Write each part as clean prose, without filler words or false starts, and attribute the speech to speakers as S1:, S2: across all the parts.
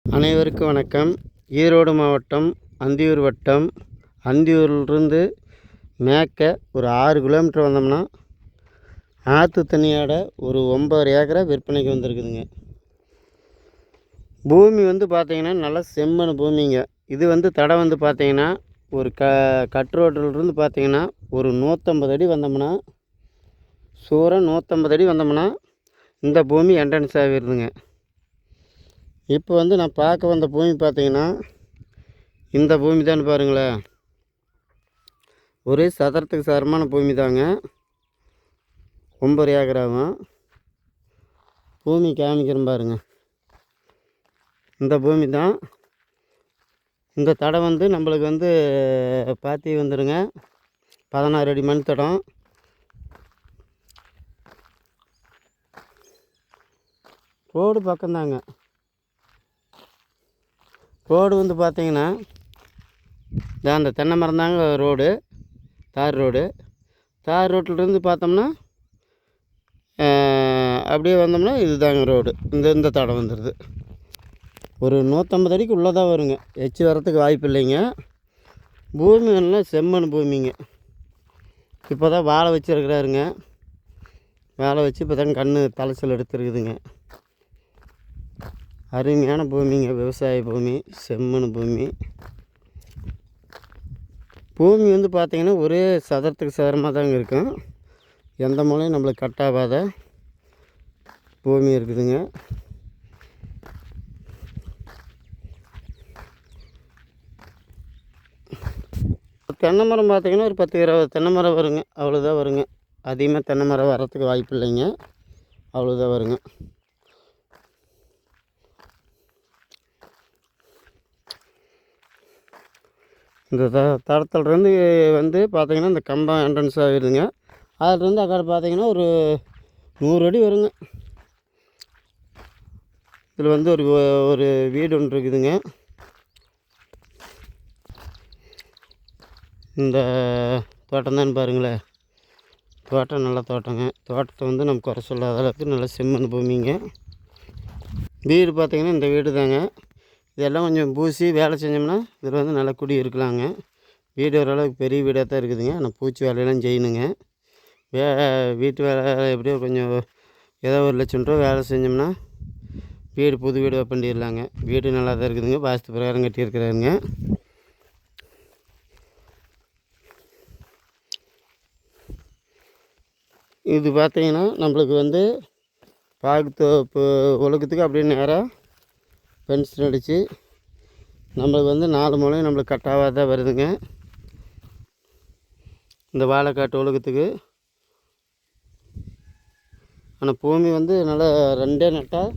S1: அனைவருக்கும் வணக்கம். ஈரோடு மாவட்டம் அந்தியூர் வட்டம். அந்தியூரிலிருந்து மேற்க ஒரு 6 கிலோமீட்டர் வந்தோம்னா ஆற்று தண்ணியோட ஒரு 9 ஏக்கரை விற்பனைக்கு வந்திருக்குதுங்க. பூமி பார்த்திங்கன்னா நல்லா செம்மண் பூமிங்க. இது தடம் பார்த்திங்கன்னா ஒரு கட் ரோட்டிலிருந்து பார்த்திங்கன்னா ஒரு 150 அடி வந்தோம்னா சூரம் 150 அடி வந்தோம்னா இந்த பூமி என்ட்ரன்ஸ் ஆகிடுதுங்க. இப்போ நான் பார்க்க வந்த பூமி பார்த்திங்கன்னா இந்த பூமி தான் பாருங்களேன். ஒரு சதுரத்துக்கு சரமான பூமி தாங்க. 9 ஏக்கராகும். பூமி காமிக்கிறேன் பாருங்க. இந்த பூமி தான். இந்த தடம் நம்மளுக்கு பாத்தி வந்துடுங்க. 16 அடி மண் தடம். ரோடு பக்கம்தாங்க. ரோடு பார்த்திங்கன்னா அந்த தென்னை மரம் தாங்க ரோடு. தார் ரோடு. தார் ரோட்டிலிருந்து பார்த்தோம்னா அப்படியே வந்தோம்னா இது தாங்க ரோடு. இந்த தடம் வந்துடுது. ஒரு 150 அடிக்கு உள்ளே தான் வருங்க. எச்சு வரத்துக்கு வாய்ப்பு இல்லைங்க. பூமி எல்லாம் செம்மண் பூமிங்க. இப்போ தான் வாழை வச்சுருக்கிறாருங்க. வாழை வச்சு இப்போ தான் கன்று தலைச்சல் எடுத்துருக்குதுங்க. அருமையான பூமிங்க. விவசாய பூமி, செம்மண் பூமி. பூமி பார்த்திங்கன்னா ஒரே சதுரத்துக்கு சதுரமாக தாங்க இருக்கும். எந்த மூலையும் நம்மளுக்கு கட்டாகாத பூமி இருக்குதுங்க. தென்னை மரம் பார்த்திங்கன்னா ஒரு 10-20 தென்னை மரம் வருங்க. அவ்வளோதான் வருங்க. அதிகமாக தென்னை மரம் வரத்துக்கு வாய்ப்பு இல்லைங்க. அவ்வளோதான் வருங்க. இந்த தடத்துலேருந்து பார்த்திங்கன்னா இந்த கம்பம் என்ட்ரன்ஸ் ஆகிடுதுங்க. அதிலேருந்து அக்கறை பார்த்திங்கன்னா ஒரு 100 அடி வருங்க. இதில் ஒரு வீடு ஒன்று இருக்குதுங்க. இந்த தோட்டம் தான் பாருங்களேன். தோட்டம் நல்ல தோட்டங்க. தோட்டத்தை நம்ம குறை சொல்லாத அளவுக்கு நல்ல செம்மண் பூமிங்க. வீடு பார்த்திங்கன்னா இந்த வீடு தாங்க. இதெல்லாம் கொஞ்சம் பூசி வேலை செஞ்சோம்னா இதில் நல்லா குடி இருக்கலாங்க. வீடு ஓரளவுக்கு பெரிய வீடாக தான் இருக்குதுங்க. ஆனால் பூச்சி வேலையெல்லாம் செய்யணுங்க. வீட்டு வேலை எப்படியோ கொஞ்சம் ஏதோ 1 லட்சம் ரூபா வேலை செஞ்சோம்னா வீடு புது வீடு பண்ணிடலாங்க. வீடு நல்லா தான் இருக்குதுங்க. வாஸ்து பிரகாரம் கட்டியிருக்கிறாருங்க. இது பார்த்திங்கன்னா நம்மளுக்கு பாகுத்தோப்பு ஒழுக்கத்துக்கு அப்படியே நேராக பென்சில் அடித்து நம்மளுக்கு 4 மூலையும் நம்மளுக்கு கட்டாவாக தான் வருதுங்க. இந்த வாழைக்காட்டு ஒழுக்கத்துக்கு. ஆனால் பூமி நல்லா 2 நட்டாக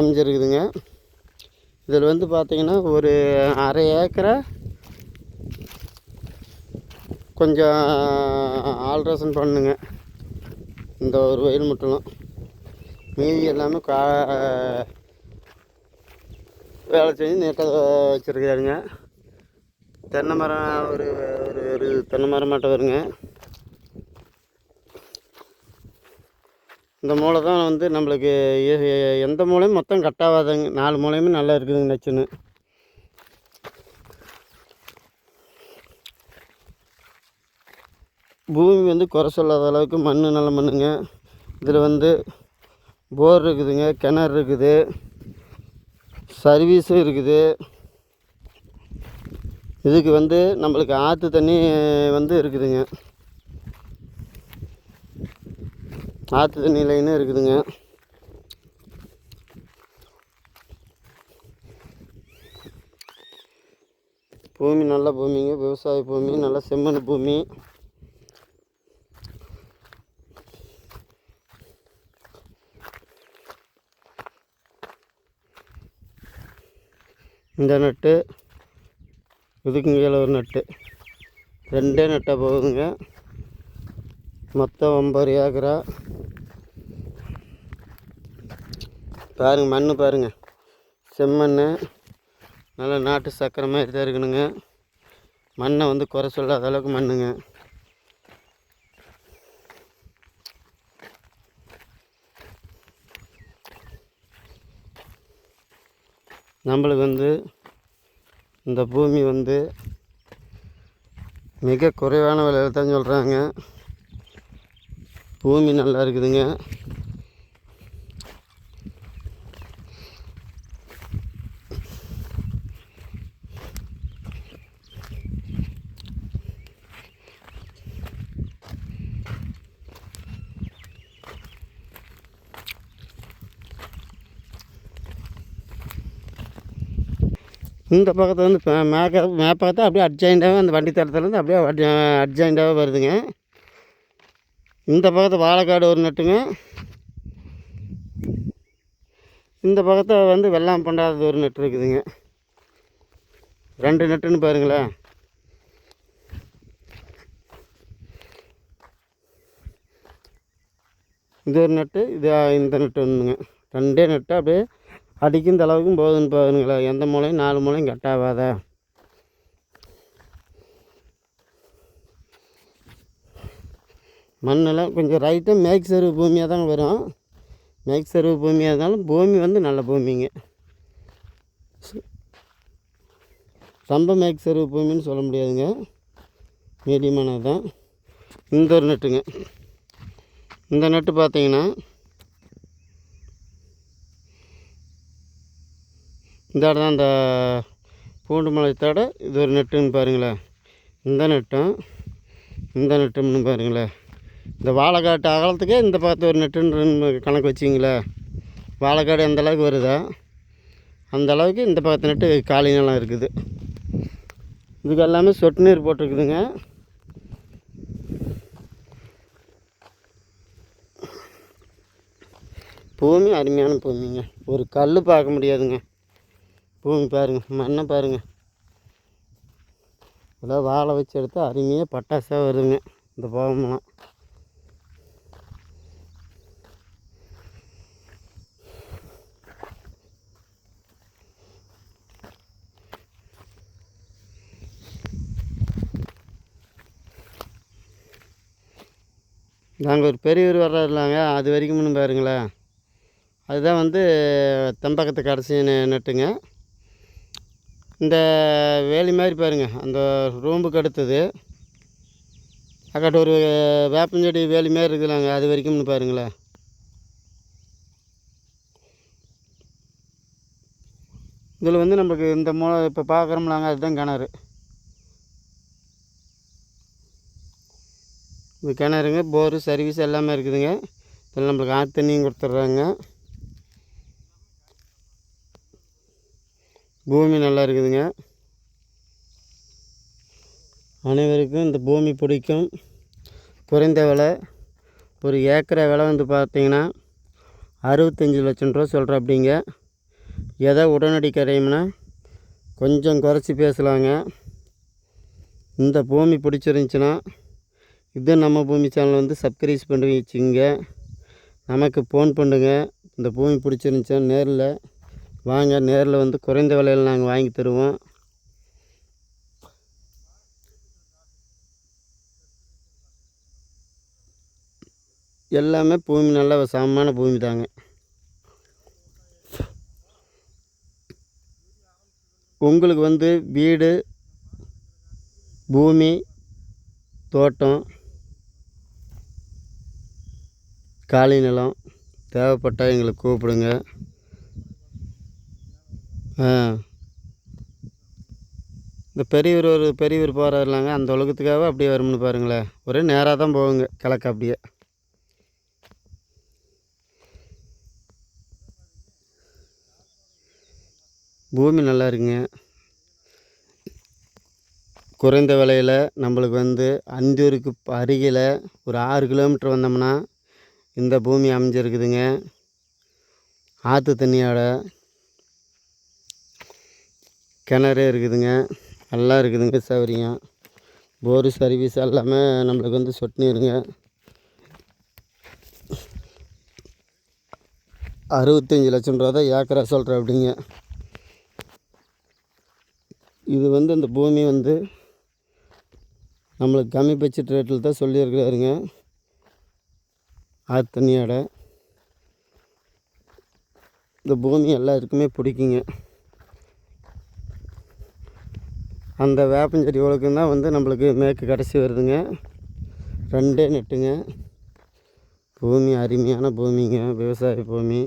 S1: அமைஞ்சிருக்குதுங்க. இதில் பார்த்திங்கன்னா ஒரு அரை ஏக்கரை கொஞ்சம் ஆல்ட்ரேஷன் பண்ணுங்க. இந்த ஒரு வயல் மட்டும். மீதி எல்லாமே வேலை செஞ்சு நீட்டாக வச்சுருக்காருங்க. தென்னை மரம் ஒரு தென்னை மரம் மட்டும் வருங்க. இந்த மூளை தான் நம்மளுக்கு எந்த மூலையும் மொத்தம் கட்டாகாதுங்க. 4 மூலையுமே நல்லா இருக்குதுங்க நச்சுன்னு. பூமி குறை சொல்லாத அளவுக்கு மண் நல்ல மண்ணுங்க. இதில் போர் இருக்குதுங்க. கிணறு இருக்குது. சர்வீஸும் இருக்குது. இதுக்கு நம்மளுக்கு ஆற்று தண்ணி இருக்குதுங்க. ஆற்று தண்ணி லைனும் இருக்குதுங்க. பூமி நல்ல பூமிங்க. விவசாய பூமி. நல்ல செம்மண் பூமி. இந்த நட்டு இதுக்கு கீழே ஒரு நட்டு 2 நட்டாக போகுதுங்க. மொத்தம் 9 ஏக்கரா. பாருங்கள் மண் பாருங்கள். செம்மண் நல்லா நாட்டு சக்கரை மாதிரி தான் இருக்கணுங்க. மண்ணை குறை சொல்லாத அளவுக்கு மண்ணுங்க. நம்மளுக்கு வந்து இந்த பூமி வந்து மிக குறைவான விலையில் தான் சொல்கிறாங்க. பூமி நல்லா இருக்குதுங்க. இந்த பக்கத்தில் வந்து இப்போ மேப்பக்கத்தை அப்படியே அட்ஜாயிண்டாகவே அந்த வண்டி தரத்துலேருந்து அப்படியே அட்ஜாயிண்டாகவே வருதுங்க. இந்த பக்கத்து வாழைக்காடு ஒரு நட்டுங்க. இந்த பக்கத்தை வந்து வெள்ளாம் பண்ணாதது ஒரு நட்டு இருக்குதுங்க. 2 நட்டுன்னு பாருங்களேன். இது ஒரு நட்டு, இந்த நட்டு ஒன்றுங்க. 2 நட்டு அப்படியே அடிக்கும் அளவுக்கும் போகுதுன்னு பாருங்களா. எந்த மூலையும் 4 மூலையும் கட்டாகாத. மண்ணெல்லாம் கொஞ்சம் ரைட்டாக மேற்கு சருவு பூமியாக தாங்க வரும். மேற்கு சருவு பூமியாக இருந்தாலும் பூமி வந்து நல்ல பூமிங்க. ரொம்ப மேற்கு சருவு பூமின்னு சொல்ல முடியாதுங்க, மீடியமானது தான். இந்த ஒரு நட்டுங்க. இந்த நட்டு பார்த்தீங்கன்னா இந்த இடம் தான், இந்த பூண்டு மலைத்தோட இது ஒரு நட்டுன்னு பாருங்களேன். இந்த நட்டுன்னு பாருங்களேன். இந்த வாழைக்காட்டு அகலத்துக்கே இந்த பார்த்து ஒரு நட்டுன்னு கணக்கு வச்சிங்களே. வாழைக்காடு எந்த அளவுக்கு வருதோ அந்த அளவுக்கு இந்த பக்கத்து நட்டு காலி நிலம் இருக்குது. இதுக்கு எல்லாமே சொட்டு நீர் போட்டிருக்குதுங்க. பூமி அருமையான பூமிங்க. ஒரு கல் பார்க்க முடியாதுங்க. பூமி பாருங்கள், மண்ணை பாருங்கள். இதெல்லாம் வாழை வச்சு எடுத்தால் அருமையாக பட்டாசாக வருதுங்க இந்த போகமெல்லாம். நாங்கள் ஒரு பெரியவர் வர்றாருலாங்க, அது வரைக்கும் பாருங்களேன். அதுதான் வந்து தெம்பக்கத்து கடைசி நட்டுங்க. இந்த வேலி மாதிரி பாருங்கள், அந்த ரூம்புக்கு அடுத்தது அக்காட்ட ஒரு வேப்பஞ்செடி வேலி மாதிரி இருக்குதுலாங்க, அது வரைக்கும்னு பாருங்களேன். இதில் வந்து நம்மளுக்கு இந்த இப்போ பார்க்குறோம்லாங்க, அதுதான் கிணறு. இது கிணறுங்க, போரு சர்வீஸ் எல்லாமே இருக்குதுங்க. இதில் நம்மளுக்கு ஆற்று தண்ணியும் கொடுத்துட்றாங்க. பூமி நல்லா இருக்குதுங்க. அனைவருக்கும் இந்த பூமி பிடிக்கும். குறைந்த விலை, ஒரு ஏக்கரை விலை வந்து பார்த்திங்கன்னா 65 லட்சம் ரூபா சொல்கிற அப்படிங்க. எதை உடனடி கரையும்னா கொஞ்சம் குறைச்சி பேசலாங்க. இந்த பூமி பிடிச்சிருந்துச்சின்னா இது நம்ம பூமி சேனல் வந்து சப்ஸ்கிரைப் பண்ணி வச்சுங்க. நமக்கு ஃபோன் பண்ணுங்க. இந்த பூமி பிடிச்சிருந்துச்சா நேரில் வாங்க, நேரில் வந்து குறைந்த விலையில் நாங்கள் வாங்கி தருவோம். எல்லாமே பூமி நல்ல சமமான பூமி தாங்க. உங்களுக்கு வந்து வீடு, பூமி, தோட்டம், காலி நிலம் தேவைப்பட்டால் எங்களுக்கு கூப்பிடுங்க. இந்த பெரியவர் போகிறாருலாங்க, அந்த உலகத்துக்காக அப்படியே வரும்னு பாருங்களேன். ஒரே நேராக தான் போகுங்க கிழக்கு. அப்படியே பூமி நல்லா இருக்குங்க. குறைந்த விலையில் நம்மளுக்கு வந்து அந்தியூருக்கு அருகில் ஒரு 6 கிலோமீட்டர் வந்தோம்னா இந்த பூமி அமைஞ்சிருக்குதுங்க. ஆற்று தண்ணியோட கிணறு இருக்குதுங்க, நல்லா இருக்குதுங்க சௌகரியம். போரு சர்வீஸ் எல்லாமே நம்மளுக்கு வந்து சொட்டு நீருங்க. 65 லட்சம் ரூபா தான் ஏக்கரா சொல்கிறேன் அப்படிங்க. இது வந்து இந்த பூமி வந்து நம்மளுக்கு கம்மி பட்ஜெட் ரேட்டில் தான் சொல்லியிருக்கிறாருங்க. ஆற்று தண்ணியோட இந்த பூமி எல்லாருக்குமே பிடிக்குங்க. அந்த வேப்பஞ்செடி ஒழுக்கம் தான் வந்து நம்மளுக்கு மேற்கு கடைசி வருதுங்க. 2 நெட்டுங்க. பூமி அருமையான பூமிங்க, விவசாய பூமி.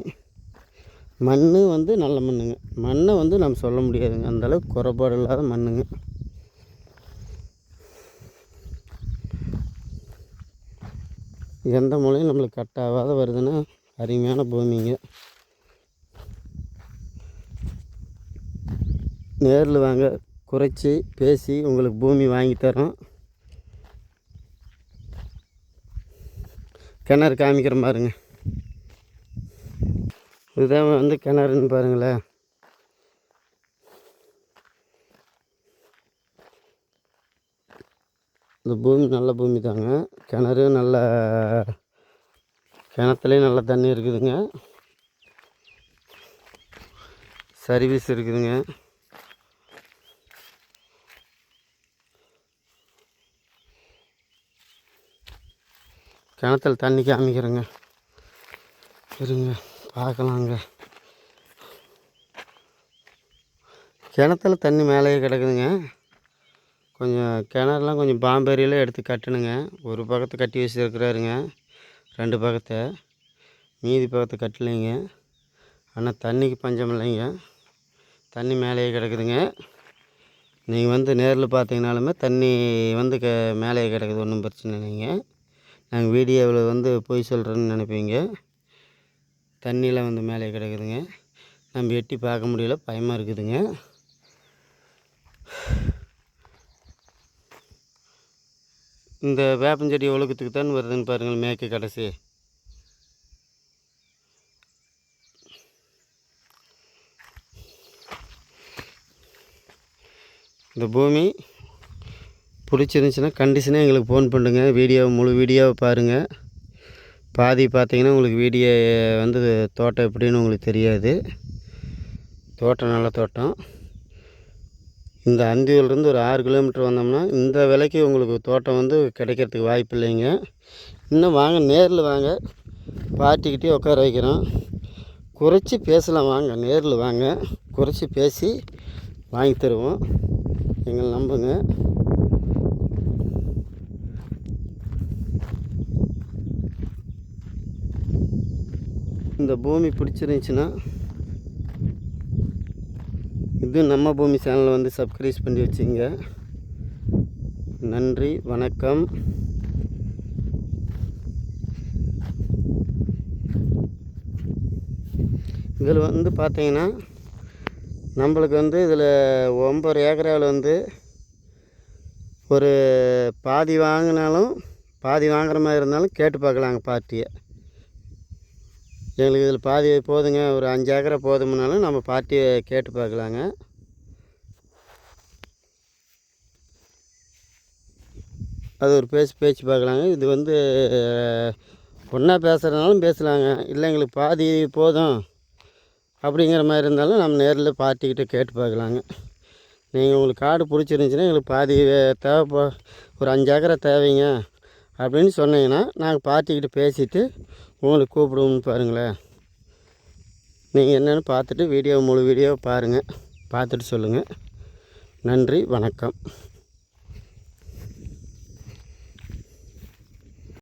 S1: மண் வந்து நல்ல மண்ணுங்க. மண்ணை வந்து நம்ம சொல்ல முடியாதுங்க, அந்தளவுக்கு குறைபாடு இல்லாத மண்ணுங்க. எந்த மூலையும் நம்மளுக்கு கட் ஆகாத வருதுன்னா அருமையான பூமிங்க. நேரில் வாங்க, குறைச்சி பேசி உங்களுக்கு பூமி வாங்கி தரோம். கிணறு காமிக்கிற பாருங்க. இதுதான் வந்து கிணறுன்னு பாருங்களேன். இந்த பூமி நல்ல பூமி தாங்க. கிணறு நல்ல கிணத்துலேயும் நல்ல தண்ணி இருக்குதுங்க. சர்வீஸ் இருக்குதுங்க. கிணத்துல தண்ணி காமிக்கிறேங்க, இருங்க பார்க்கலாங்க. கிணத்துல தண்ணி மேலேயே கிடக்குதுங்க. கொஞ்சம் கிணறுலாம் கொஞ்சம் பாம்பேரியில் எடுத்து கட்டணுங்க. ஒரு பக்கத்தை கட்டி வச்சுருக்குறாருங்க, 2 பக்கத்தை. மீதி பக்கத்தை கட்டலைங்க. ஆனால் தண்ணிக்கு பஞ்சம் இல்லைங்க. தண்ணி மேலேயே கிடக்குதுங்க. நீங்கள் வந்து நேரில் பார்த்தீங்கனாலுமே தண்ணி வந்து மேலேயே கிடக்குது, ஒன்றும் பிரச்சனை இல்லைங்க. நாங்கள் வீடியோவில் வந்து பொய் சொல்கிறேன்னு நினைப்பீங்க. தண்ணியெலாம் வந்து மேலே கிடக்குதுங்க. நம்ம எட்டி பார்க்க முடியல, பயமாக இருக்குதுங்க. இந்த வேப்பஞ்செடி ஒழுக்கத்துக்கு தான் வருதுன்னு பாருங்கள், மேற்கு கடைசி. இந்த பூமி பிடிச்சிருந்துச்சின்னா கண்டிஷனாக எங்களுக்கு ஃபோன் பண்ணுங்க. முழு வீடியோவை பாருங்கள். பாதி பார்த்தீங்கன்னா உங்களுக்கு வீடியோ வந்து தோட்டம் எப்படின்னு உங்களுக்கு தெரியாது. தோட்டம் நல்ல தோட்டம். இந்த அந்தியூர்லேருந்து ஒரு 6 கிலோமீட்டர் வந்தோம்னா இந்த விலைக்கு உங்களுக்கு தோட்டம் வந்து கிடைக்கிறதுக்கு வாய்ப்பு இல்லைங்க. இன்னும் வாங்க, நேரில் வாங்க, பார்ட்டிக்கிட்டே உட்கார வைக்கிறோம். குறைச்சி பேசலாம், வாங்க நேரில் வாங்க, குறைச்சி பேசி வாங்கி தருவோம். எங்களை நம்புங்க. இந்த பூமி பிடிச்சிருந்துச்சின்னா இது நம்ம பூமி சேனலை வந்து சப்ஸ்கிரைப் பண்ணி வச்சுங்க. நன்றி, வணக்கம். இதில் வந்து பார்த்தீங்கன்னா நம்மளுக்கு வந்து இதில் 9 ஏக்கராவில் வந்து ஒரு பாதி வாங்கினாலும் பாதி வாங்குற மாதிரி இருந்தாலும் கேட்டு பார்க்கலாங்க பார்ட்டியை. எங்களுக்கு இதில் பாதி போதுங்க, ஒரு 5 ஏக்கரா போதும்னாலும் நம்ம பார்ட்டியை கேட்டு பார்க்கலாங்க. அது ஒரு பேச்சு பார்க்கலாங்க. இது வந்து ஒன்றா பேசுகிறதுனாலும் பேசலாங்க. இல்லை எங்களுக்கு பாதி போதும் அப்படிங்கிற மாதிரி இருந்தாலும் நம்ம நேரில் பார்ட்டிக்கிட்ட கேட்டு பார்க்கலாங்க. நீங்கள் உங்களுக்கு காடு பிடிச்சிருந்துச்சின்னா எங்களுக்கு பாதி தேவை, ஒரு 5 ஏக்கரா தேவைங்க அப்படின்னு சொன்னீங்கன்னா நாங்கள் பார்ட்டிக்கிட்ட பேசிவிட்டு உங்களுக்கு கூப்பிடுவோம்னு பாருங்களேன். நீங்கள் என்னென்னு பார்த்துட்டு முழு வீடியோ பாருங்கள், பார்த்துட்டு சொல்லுங்கள். நன்றி, வணக்கம்.